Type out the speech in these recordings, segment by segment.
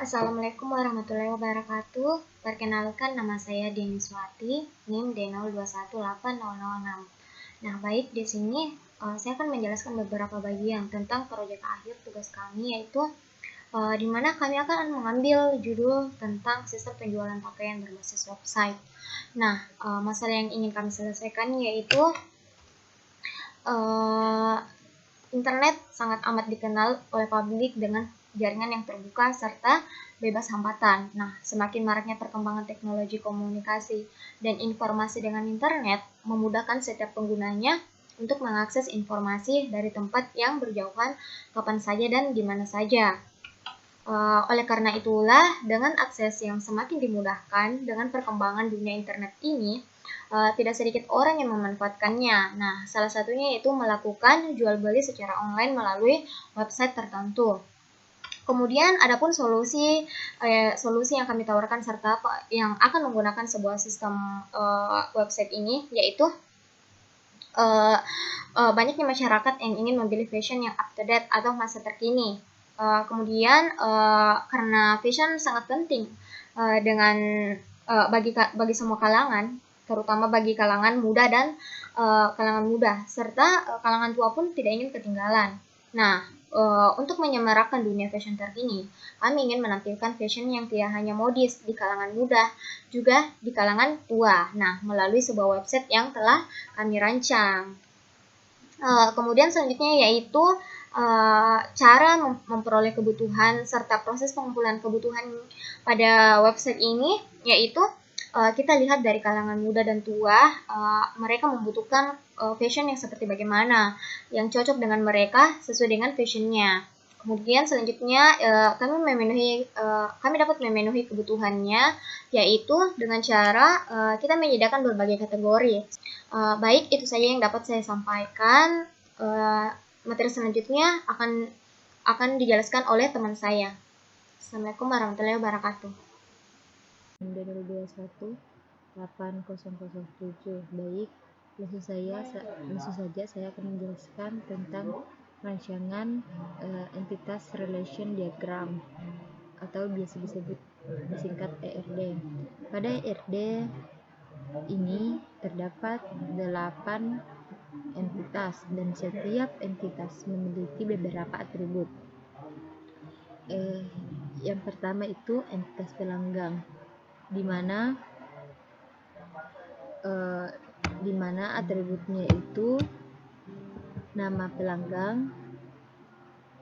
Assalamualaikum warahmatullahi wabarakatuh. Perkenalkan, nama saya Deni Swati, NIM D02180006. Nah, baik, di sini saya akan menjelaskan beberapa bagian tentang proyek akhir tugas kami, yaitu di mana kami akan mengambil judul tentang sistem penjualan pakaian berbasis website. Nah, masalah yang ingin kami selesaikan yaitu internet sangat amat dikenal oleh publik dengan jaringan yang terbuka serta bebas hambatan. Nah, semakin maraknya perkembangan teknologi komunikasi dan informasi dengan internet memudahkan setiap penggunanya untuk mengakses informasi dari tempat yang berjauhan kapan saja dan di mana saja. Oleh karena itulah, dengan akses yang semakin dimudahkan dengan perkembangan dunia internet ini, tidak sedikit orang yang memanfaatkannya. Nah, salah satunya yaitu melakukan jual beli secara online melalui website tertentu. Kemudian adapun solusi yang kami tawarkan serta yang akan menggunakan sebuah sistem website ini, yaitu banyaknya masyarakat yang ingin membeli fashion yang up to date atau masa terkini. Kemudian karena fashion sangat penting dengan bagi semua kalangan, terutama bagi kalangan muda dan kalangan muda, serta kalangan tua pun tidak ingin ketinggalan. Nah, untuk menyemarakkan dunia fashion terkini, kami ingin menampilkan fashion yang tidak hanya modis di kalangan muda, juga di kalangan tua. Nah, melalui sebuah website yang telah kami rancang. Kemudian selanjutnya yaitu cara memperoleh kebutuhan serta proses pengumpulan kebutuhan pada website ini, yaitu kita lihat dari kalangan muda dan tua, mereka membutuhkan fashion yang seperti bagaimana, yang cocok dengan mereka sesuai dengan fashionnya. Kemudian selanjutnya kami dapat memenuhi kebutuhannya, yaitu dengan cara kita menyediakan berbagai kategori. Baik, itu saja yang dapat saya sampaikan. Materi selanjutnya akan dijelaskan oleh teman saya. Assalamualaikum warahmatullahi wabarakatuh. 2021-8007. Baik, langsung saja saya akan menjelaskan tentang rancangan entitas relation diagram atau biasa disebut disingkat ERD. Pada ERD ini terdapat 8 entitas dan setiap entitas memiliki beberapa atribut. Yang pertama itu entitas pelanggan, di mana atributnya itu nama pelanggan,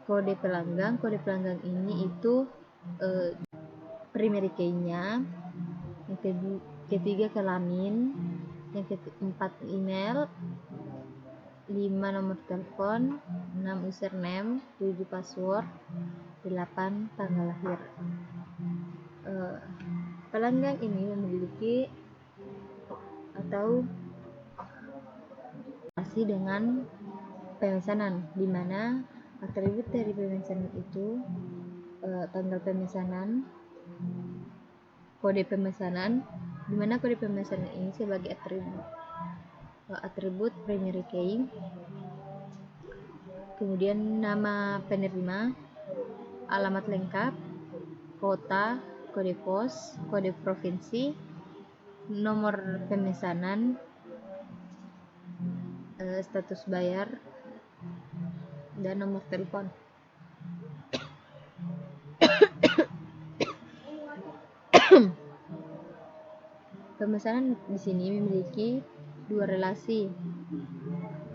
kode pelanggan. Kode pelanggan ini itu primary key-nya, yang ketiga kelamin, yang keempat email, 5 nomor telepon, 6 username, 7 password, 8 tanggal lahir. Pelanggan ini memiliki atau relasi dengan pemesanan, di mana atribut dari pemesanan itu tanggal pemesanan, kode pemesanan, di mana kode pemesanan ini sebagai atribut primary key. Kemudian nama penerima, alamat lengkap, kota, kode pos, kode provinsi, nomor pemesanan, status bayar, dan nomor telepon. Pemesanan di sini memiliki 2 relasi,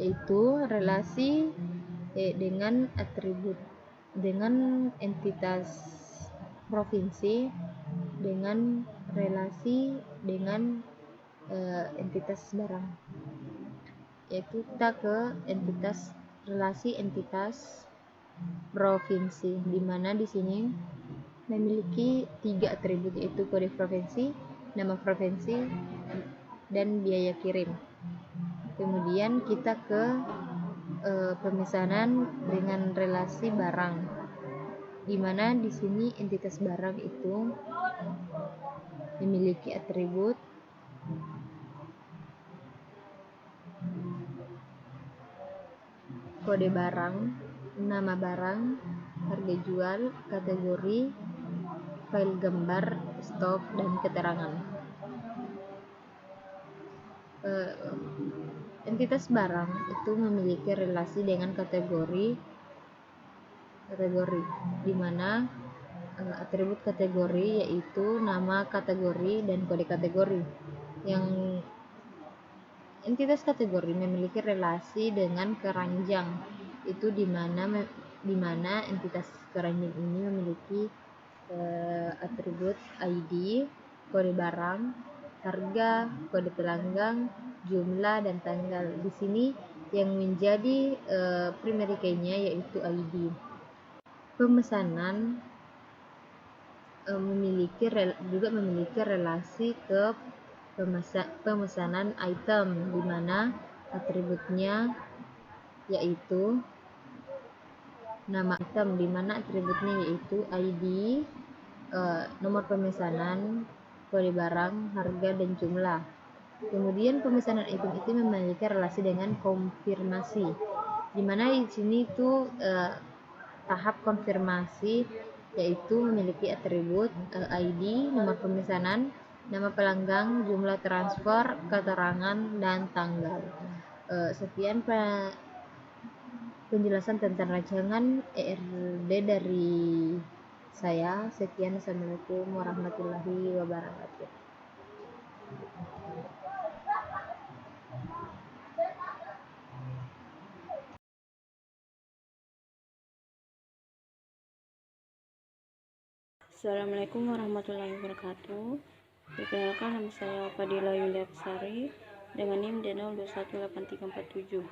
yaitu relasi dengan atribut dengan entitas provinsi, dengan relasi dengan entitas barang, yaitu kita ke relasi entitas provinsi, di mana di sini memiliki 3 atribut, yaitu kode provinsi, nama provinsi, dan biaya kirim. Kemudian kita ke pemesanan dengan relasi barang, di mana di sini entitas barang itu memiliki atribut kode barang, nama barang, harga jual, kategori, file gambar, stok, dan keterangan. Entitas barang itu memiliki relasi dengan kategori, di mana atribut kategori yaitu nama kategori dan kode kategori. Yang entitas kategori memiliki relasi dengan keranjang, itu di mana entitas keranjang ini memiliki atribut ID, kode barang, harga, kode pelanggan, jumlah, dan tanggal. Di sini yang menjadi primary key-nya yaitu ID. Pemesanan juga memiliki relasi ke pemesanan item, di mana atributnya yaitu nama item, di mana atributnya yaitu ID, nomor pemesanan, kode barang, harga, dan jumlah. Kemudian pemesanan item itu memiliki relasi dengan konfirmasi, di mana di sini itu tahap konfirmasi yaitu memiliki atribut ID, nomor pemesanan, nama pelanggan, jumlah transfer, keterangan, dan tanggal. Sekian penjelasan tentang rancangan ERD dari saya. Sekian, assalamualaikum warahmatullahi wabarakatuh. Assalamualaikum warahmatullahi wabarakatuh. Perkenalkan, nama saya Fadila Yulia Pesari dengan NIM D021847.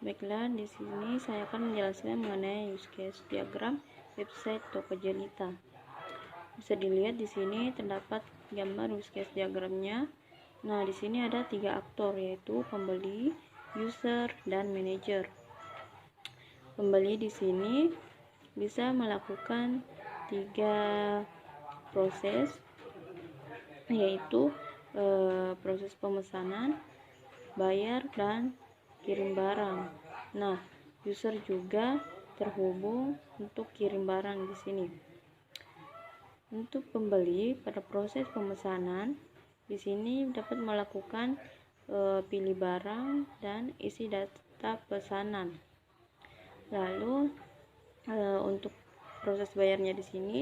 Baiklah, di sini saya akan menjelaskan mengenai use case diagram website Toko Jelita. Bisa dilihat di sini terdapat gambar use case diagramnya. Nah, di sini ada 3 aktor, yaitu pembeli, user, dan manager. Pembeli di sini bisa melakukan 3 proses, yaitu proses pemesanan, bayar, dan kirim barang. Nah, user juga terhubung untuk kirim barang di sini. Untuk pembeli, pada proses pemesanan di sini dapat melakukan pilih barang dan isi data pesanan. Lalu untuk proses bayarnya di sini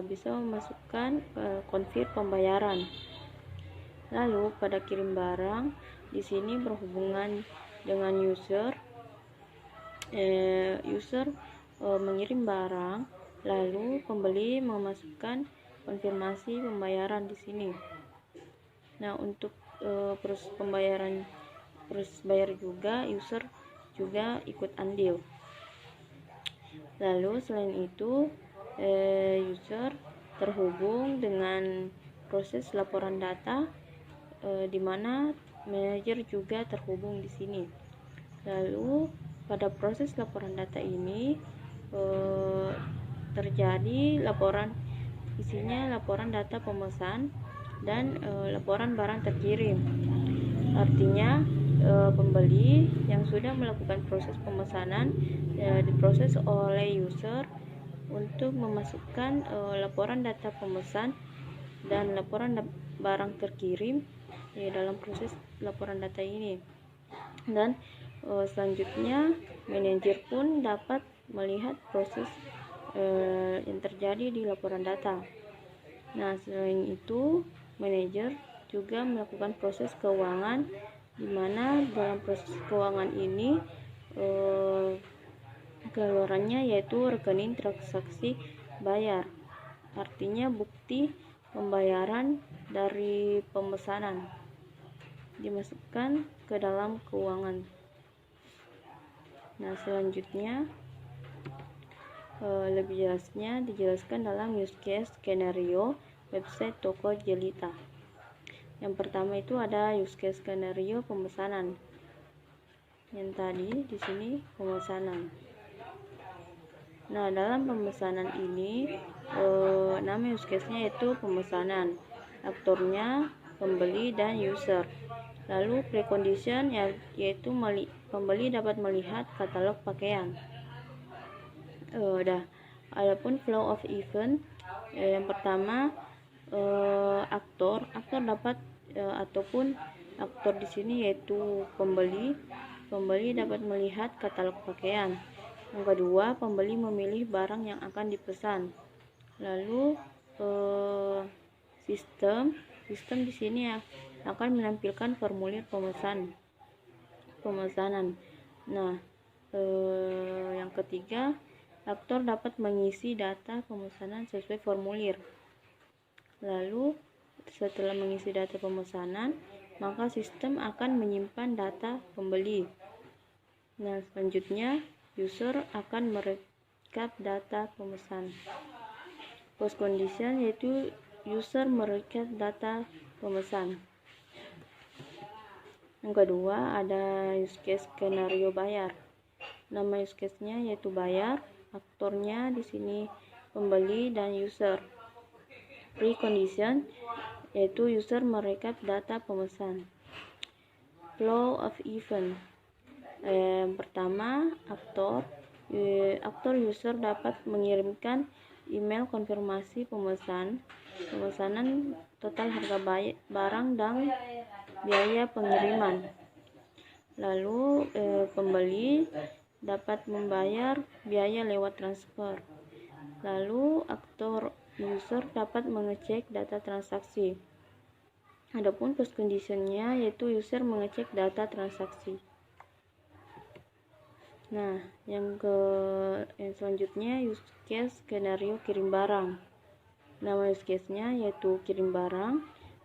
bisa memasukkan konfir pembayaran. Lalu pada kirim barang di sini berhubungan dengan user. User mengirim barang, lalu pembeli memasukkan konfirmasi pembayaran di sini. Nah, untuk proses bayar juga user juga ikut andil. Lalu selain itu user terhubung dengan proses laporan data, di mana manajer juga terhubung di sini. Lalu pada proses laporan data ini terjadi laporan, isinya laporan data pemesan dan laporan barang terkirim. Artinya pembeli yang sudah melakukan proses pemesanan diproses oleh user untuk memasukkan laporan data pemesan dan laporan barang terkirim dalam proses laporan data ini. Dan selanjutnya manajer pun dapat melihat proses yang terjadi di laporan data. Nah, selain itu manajer juga melakukan proses keuangan, di mana dalam proses keuangan ini keluarannya yaitu rekening transaksi bayar, artinya bukti pembayaran dari pemesanan dimasukkan ke dalam keuangan. Nah, selanjutnya lebih jelasnya dijelaskan dalam use case skenario website Toko Jelita. Yang pertama itu ada use case skenario pemesanan. Yang tadi di sini pemesanan. Nah, dalam pemesanan ini nama use case-nya itu pemesanan. Aktornya pembeli dan user. Lalu precondition yaitu pembeli dapat melihat katalog pakaian. Adapun flow of event Yang pertama, aktor dapat ataupun aktor di sini yaitu pembeli dapat melihat katalog pakaian. Yang kedua, pembeli memilih barang yang akan dipesan. Lalu sistem di sini akan menampilkan formulir pemesanan. Nah, yang ketiga, aktor dapat mengisi data pemesanan sesuai formulir. Lalu setelah mengisi data pemesanan, maka sistem akan menyimpan data pembeli. Nah, selanjutnya user akan merekap data pemesan. Post condition yaitu user merekap data pemesan. Yang kedua ada use case skenario bayar. Nama use case-nya yaitu bayar, aktornya di sini pembeli dan user. Precondition yaitu user merekap data pemesan. Flow of event. Yang pertama, aktor user dapat mengirimkan email konfirmasi pemesanan total harga barang dan biaya pengiriman. Lalu pembeli dapat membayar biaya lewat transfer. Lalu aktor user dapat mengecek data transaksi. Adapun post condition-nya yaitu user mengecek data transaksi. Nah, yang selanjutnya use case skenario kirim barang. Nama use case-nya yaitu kirim barang.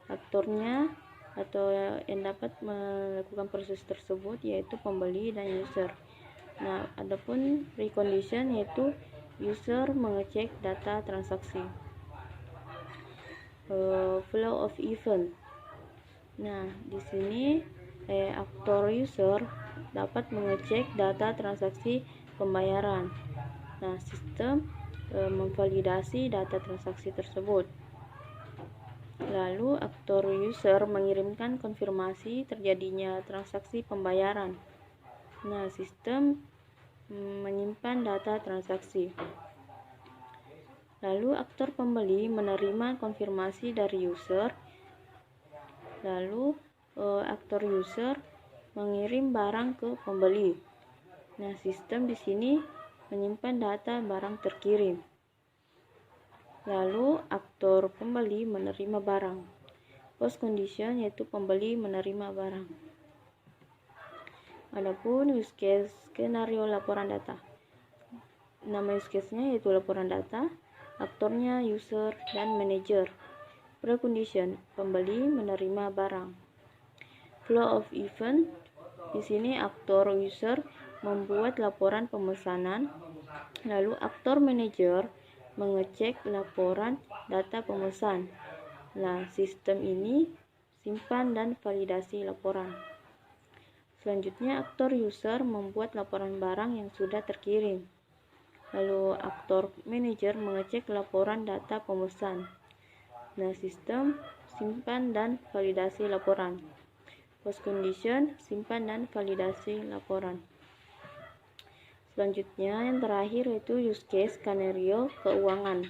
Aktornya atau yang dapat melakukan proses tersebut yaitu pembeli dan user. Nah, adapun precondition yaitu user mengecek data transaksi. Flow of event. Nah, di sini aktor user dapat mengecek data transaksi pembayaran. Nah, sistem memvalidasi data transaksi tersebut. Lalu aktor user mengirimkan konfirmasi terjadinya transaksi pembayaran. Nah, sistem menyimpan data transaksi. Lalu aktor pembeli menerima konfirmasi dari user. Lalu aktor user mengirim barang ke pembeli. Nah, sistem di sini menyimpan data barang terkirim. Lalu aktor pembeli menerima barang. Post condition yaitu pembeli menerima barang. Adapun use case skenario laporan data. Nama use case-nya yaitu laporan data. Aktornya user dan manager. Precondition, pembeli menerima barang. Flow of event, di sini aktor user membuat laporan pemesanan, lalu aktor manager mengecek laporan data pemesan. Nah, sistem ini simpan dan validasi laporan. Selanjutnya, aktor user membuat laporan barang yang sudah terkirim. Lalu aktor manager mengecek laporan data pemesan. Nah, sistem simpan dan validasi laporan. Post condition, simpan dan validasi laporan. Selanjutnya yang terakhir yaitu use case skenario keuangan.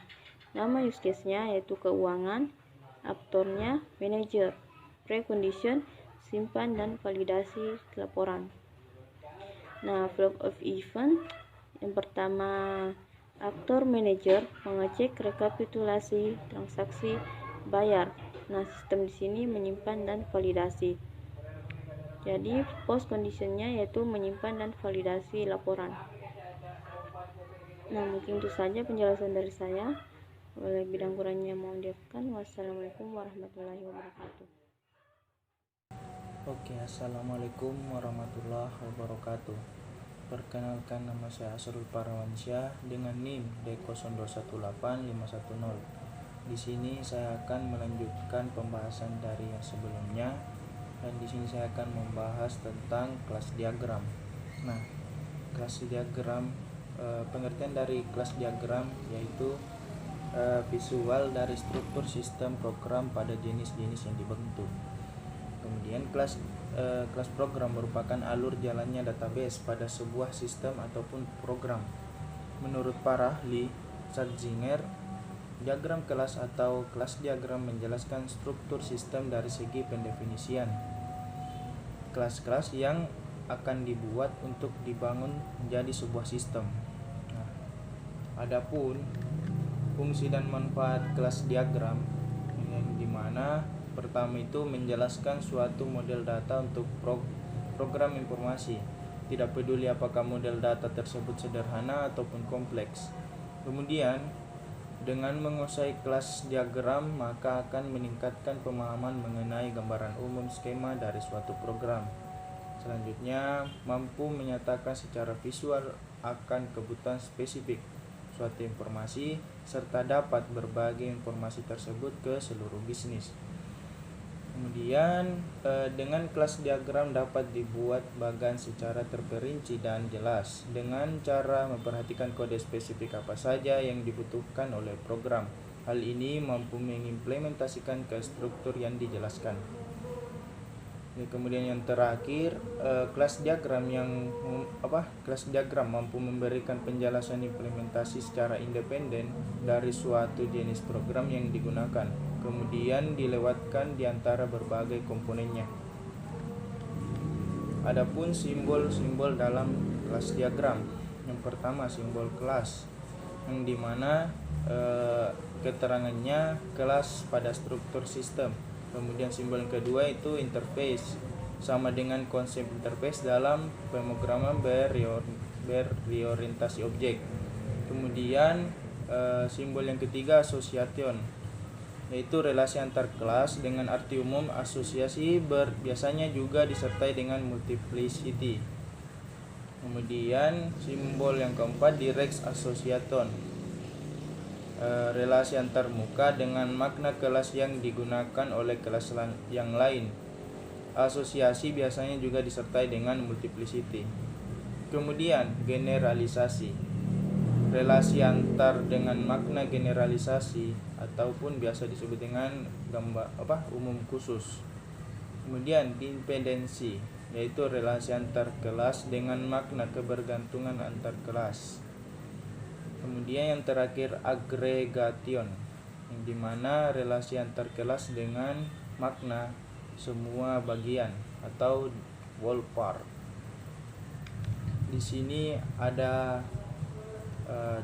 Nama use case-nya yaitu keuangan, aktornya manager. Precondition, simpan dan validasi laporan. Nah, flow of event. Yang pertama, aktor manager mengecek rekapitulasi transaksi bayar. Nah, sistem di sini menyimpan dan validasi. Jadi, post condition-nya yaitu menyimpan dan validasi laporan. Nah, mungkin itu saja penjelasan dari saya. Oleh bidang kurangnya mohon dimaafkan. Wassalamualaikum warahmatullahi wabarakatuh. Oke, assalamualaikum warahmatullahi wabarakatuh. Perkenalkan, nama saya Asrul Parawansyah dengan NIM D0218-510. Di sini saya akan melanjutkan pembahasan dari yang sebelumnya, dan di sini saya akan membahas tentang kelas diagram. Nah, kelas diagram, pengertian dari kelas diagram yaitu visual dari struktur sistem program pada jenis-jenis yang dibentuk. Kemudian kelas program merupakan alur jalannya database pada sebuah sistem ataupun program. Menurut para ahli, Schatzinger Diagram kelas atau kelas diagram menjelaskan struktur sistem dari segi pendefinisian. Kelas-kelas yang akan dibuat untuk dibangun menjadi sebuah sistem. Nah, adapun fungsi dan manfaat kelas diagram, yang dimana pertama itu menjelaskan suatu model data untuk program informasi, tidak peduli apakah model data tersebut sederhana ataupun kompleks. Kemudian dengan menguasai kelas diagram, maka akan meningkatkan pemahaman mengenai gambaran umum skema dari suatu program. Selanjutnya, mampu menyatakan secara visual akan kebutuhan spesifik suatu informasi, serta dapat berbagi informasi tersebut ke seluruh bisnis. Kemudian, dengan kelas diagram dapat dibuat bagan secara terperinci dan jelas dengan cara memperhatikan kode spesifik apa saja yang dibutuhkan oleh program. Hal ini mampu mengimplementasikan ke struktur yang dijelaskan. Kemudian yang terakhir, kelas diagram mampu memberikan penjelasan implementasi secara independen dari suatu jenis program yang digunakan, kemudian dilewatkan di antara berbagai komponennya. Adapun simbol-simbol dalam kelas diagram. Yang pertama, simbol kelas, yang dimana keterangannya kelas pada struktur sistem. Kemudian simbol yang kedua itu interface, sama dengan konsep interface dalam pemrograman berorientasi objek. Kemudian simbol yang ketiga association, yaitu relasi antar kelas. Dengan arti umum, asosiasi biasanya juga disertai dengan multiplicity. Kemudian simbol yang keempat direct association, relasi antar muka dengan makna kelas yang digunakan oleh kelas yang lain. Asosiasi biasanya juga disertai dengan multiplicity. Kemudian generalisasi, relasi antar dengan makna generalisasi ataupun biasa disebut dengan umum khusus. Kemudian dependensi, yaitu relasi antar kelas dengan makna kebergantungan antar kelas. Kemudian yang terakhir aggregation, yang dimana relasi antar kelas dengan makna semua bagian atau whole part. Di sini ada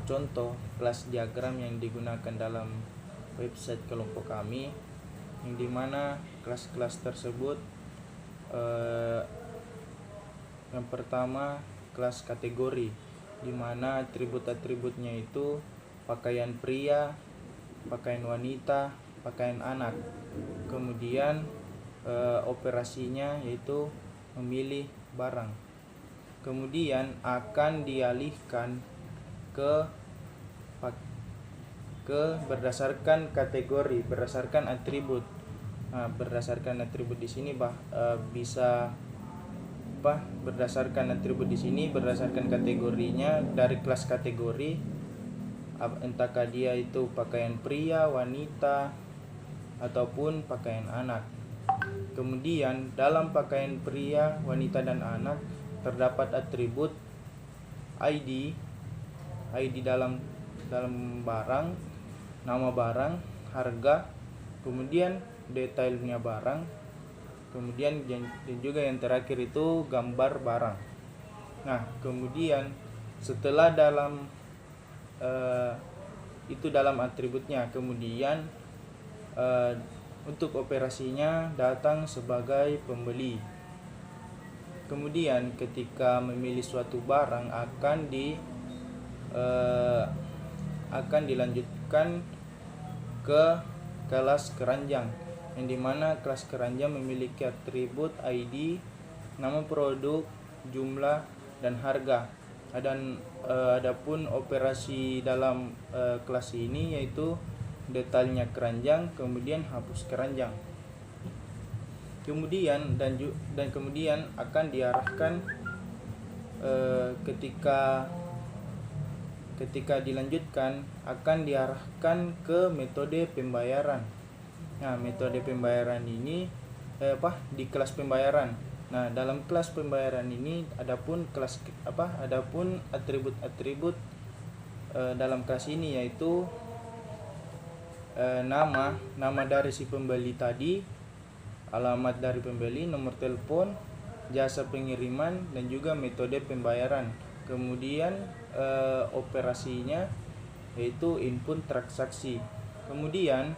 contoh kelas diagram yang digunakan dalam website kelompok kami, yang dimana kelas-kelas tersebut yang pertama kelas kategori, di mana atribut-atributnya itu pakaian pria, pakaian wanita, pakaian anak. Kemudian operasinya yaitu memilih barang. Kemudian akan dialihkan ke berdasarkan kategori, berdasarkan atribut. Nah, berdasarkan atribut di sini bisa berdasarkan atribut di sini berdasarkan kategorinya dari kelas kategori, entahkah dia itu pakaian pria, wanita ataupun pakaian anak. Kemudian dalam pakaian pria, wanita dan anak terdapat atribut ID dalam barang, nama barang, harga, kemudian detailnya barang, kemudian dan juga yang terakhir itu gambar barang. Nah, kemudian setelah dalam itu dalam atributnya, kemudian untuk operasinya datang sebagai pembeli. Kemudian ketika memilih suatu barang akan dilanjutkan ke kelas keranjang, yang dimana kelas keranjang memiliki atribut ID, nama produk, jumlah, dan harga. Adapun operasi dalam kelas ini yaitu detailnya keranjang, kemudian hapus keranjang. Kemudian kemudian akan diarahkan ketika dilanjutkan akan diarahkan ke metode pembayaran. Nah, metode pembayaran ini di kelas pembayaran. Nah, dalam kelas pembayaran ini adapun atribut-atribut dalam kelas ini yaitu nama dari si pembeli tadi, alamat dari pembeli, nomor telepon, jasa pengiriman, dan juga metode pembayaran. Kemudian operasinya yaitu input transaksi. Kemudian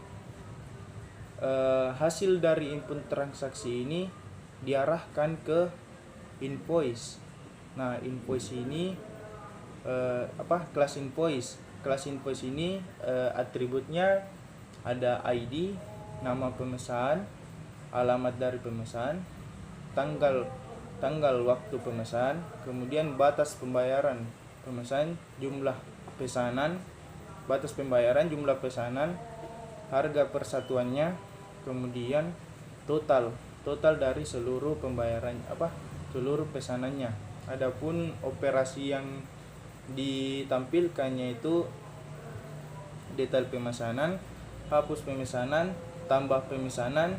hasil dari input transaksi ini diarahkan ke invoice. Nah, invoice ini kelas invoice. Kelas invoice ini atributnya ada ID, nama pemesan, alamat dari pemesan, tanggal waktu pemesan, kemudian batas pembayaran pemesan, jumlah pesanan, batas pembayaran, jumlah pesanan, harga persatuannya, kemudian total dari seluruh pembayaran seluruh pesanannya. Adapun operasi yang ditampilkannya itu detail pemesanan, hapus pemesanan, tambah pemesanan,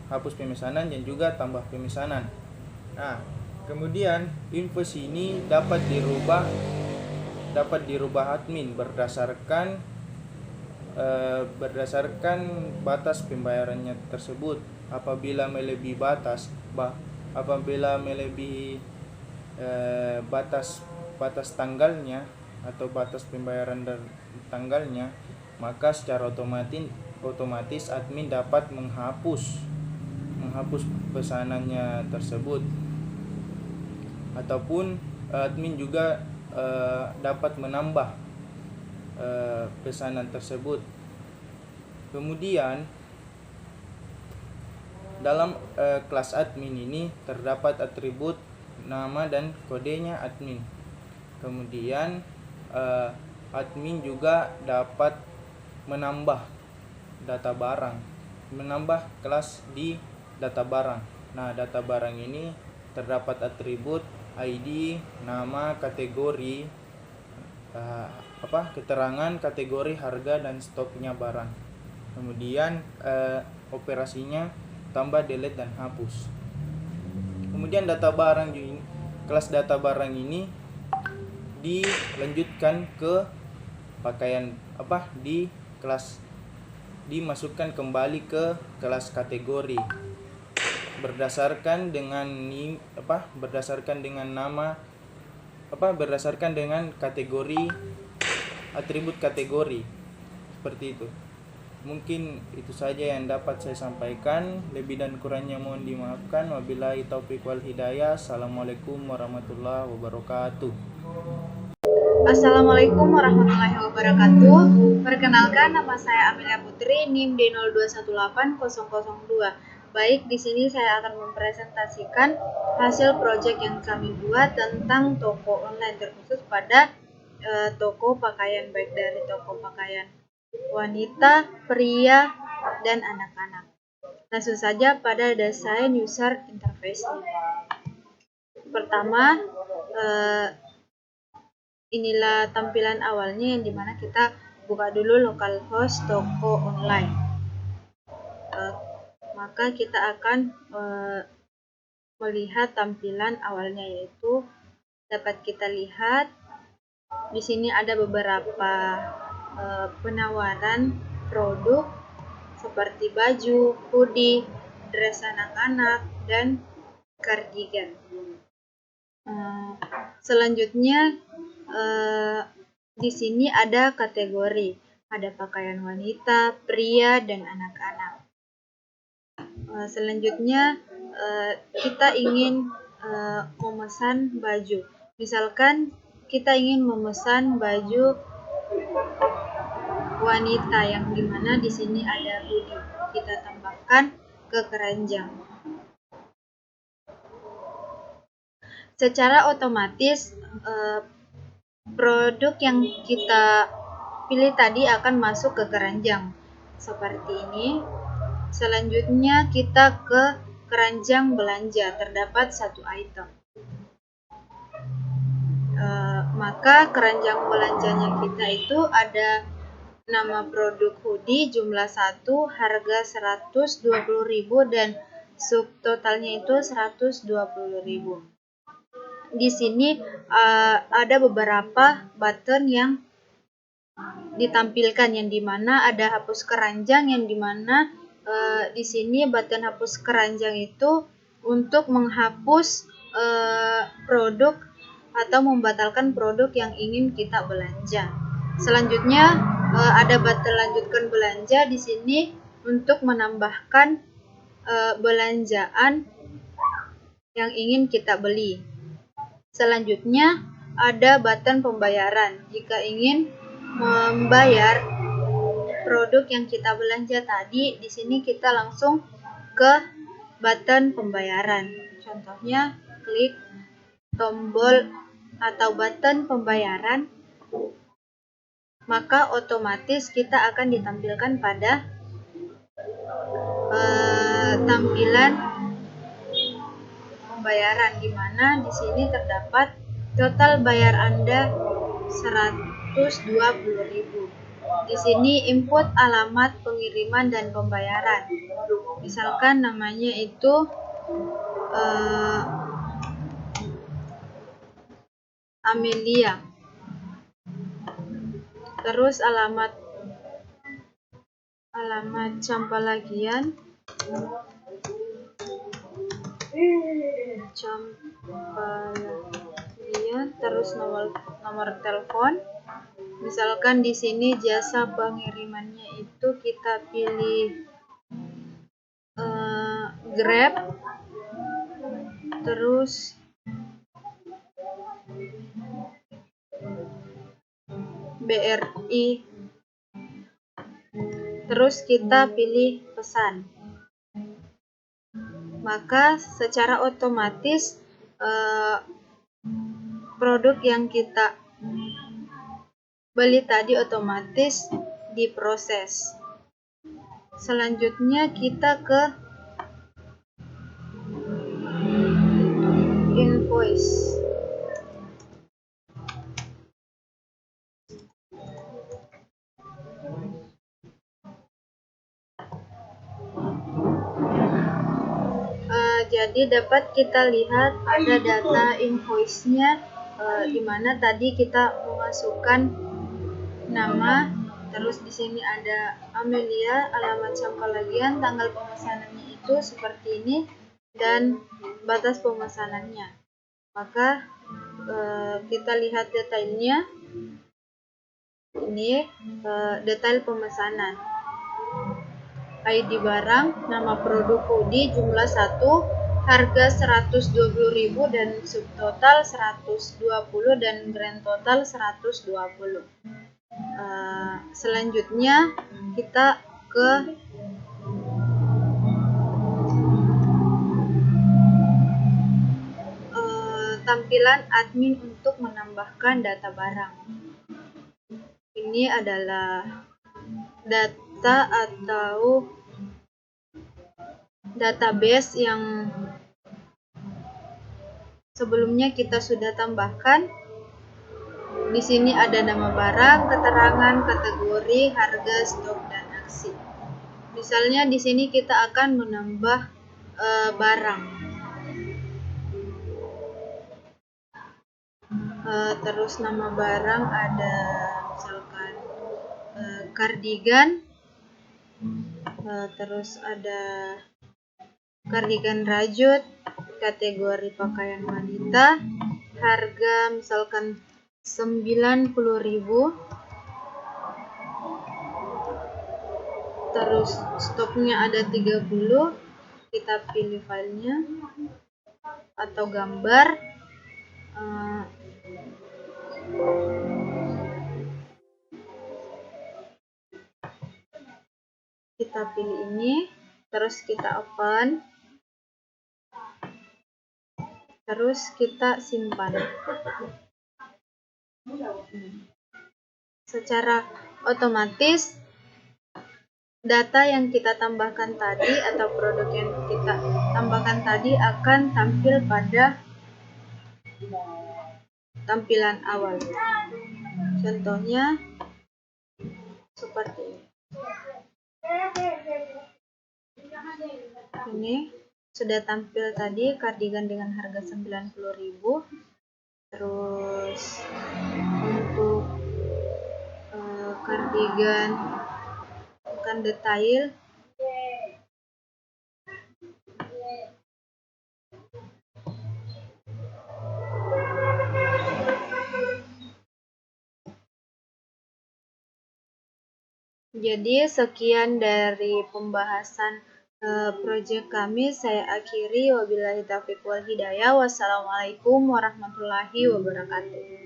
hapus pemesanan dan juga tambah pemesanan. Nah, kemudian invoice ini dapat dirubah admin berdasarkan batas pembayarannya tersebut. Apabila melebihi batas tanggalnya atau batas pembayaran dan tanggalnya, maka secara otomatis admin dapat menghapus pesanannya tersebut, ataupun admin juga dapat menambah pesanan tersebut. Kemudian dalam kelas admin ini terdapat atribut nama dan kodenya admin. Kemudian admin juga dapat menambah data barang, menambah kelas di data barang. Nah, data barang ini terdapat atribut ID, nama, kategori, keterangan, kategori, harga, dan stoknya barang. Kemudian operasinya tambah, delete, dan hapus. Kemudian kelas data barang ini dilanjutkan ke pakaian dimasukkan kembali ke kelas kategori berdasarkan dengan kategori, atribut kategori, seperti itu. Mungkin itu saja yang dapat saya sampaikan. Lebih dan kurangnya mohon dimaafkan. Wabillahi taufiq wal hidayah. Assalamualaikum warahmatullahi wabarakatuh. Assalamualaikum warahmatullahi wabarakatuh. Perkenalkan, nama saya Amelia Putri, NIM D02180002. Baik, di sini saya akan mempresentasikan hasil proyek yang kami buat tentang toko online, terkhusus pada toko pakaian, baik dari toko pakaian wanita, pria, dan anak-anak. Langsung saja pada desain user interface. Pertama, inilah tampilan awalnya, yang dimana kita buka dulu localhost toko online. Maka kita akan melihat tampilan awalnya, yaitu dapat kita lihat di sini ada beberapa penawaran produk seperti baju, hoodie, dress anak-anak, dan cardigan. Selanjutnya di sini ada kategori, ada pakaian wanita, pria, dan anak-anak. Selanjutnya kita ingin memesan baju. Misalkan kita ingin memesan baju wanita, yang dimana di sini ada hoodie. Kita tambahkan ke keranjang. Secara otomatis produk yang kita pilih tadi akan masuk ke keranjang seperti ini. Selanjutnya kita ke keranjang belanja, terdapat satu item. Maka keranjang belanjanya kita itu ada nama produk hoodie jumlah 1, harga 120.000, dan subtotalnya itu 120.000. Di sini ada beberapa button yang ditampilkan, yang dimana ada hapus keranjang, yang dimana di sini button hapus keranjang itu untuk menghapus produk atau membatalkan produk yang ingin kita belanja. Selanjutnya ada button lanjutkan belanja di sini untuk menambahkan belanjaan yang ingin kita beli. Selanjutnya ada button pembayaran. Jika ingin membayar produk yang kita belanja tadi, di sini kita langsung ke button pembayaran. Contohnya klik tombol atau button pembayaran, maka otomatis kita akan ditampilkan pada tampilan pembayaran, di mana di sini terdapat total bayar Anda 120.000. Di sini input alamat pengiriman dan pembayaran. Misalkan namanya itu Amelia. Terus alamat Campalagian, terus nomor telepon. Misalkan di sini jasa pengirimannya itu kita pilih Grab, terus BRI, terus kita pilih pesan. Maka secara otomatis produk yang kita beli tadi otomatis diproses. Selanjutnya kita ke invoice. Jadi dapat kita lihat ada data invoice-nya, di mana tadi kita memasukkan nama, terus di sini ada Amelia, alamat Campalagian, tanggal pemesanannya itu seperti ini, dan batas pemesanannya. Maka kita lihat detailnya. Ini detail pemesanan. ID barang, nama produk hoodie, jumlah 1, harga 120.000 dan subtotal 120 dan grand total 120. Selanjutnya kita ke tampilan admin untuk menambahkan data barang. Ini adalah data atau database yang sebelumnya kita sudah tambahkan. Di sini ada nama barang, keterangan, kategori, harga, stok, dan aksi. Misalnya di sini kita akan menambah barang. Terus nama barang ada misalkan kardigan, terus ada kardigan rajut, kategori pakaian wanita, harga misalkan 90.000, terus stoknya ada 30, kita pilih filenya atau gambar, kita pilih ini, terus kita open, terus kita simpan. Secara otomatis data yang kita tambahkan tadi atau produk yang kita tambahkan tadi akan tampil pada tampilan awal. Contohnya seperti ini. Ini sudah tampil tadi kardigan dengan harga 90.000. Terus untuk kardigan akan detail. Jadi sekian dari pembahasan proyek kami, saya akhiri. Wabillahi taufiq wal hidayah. Wassalamualaikum warahmatullahi wabarakatuh.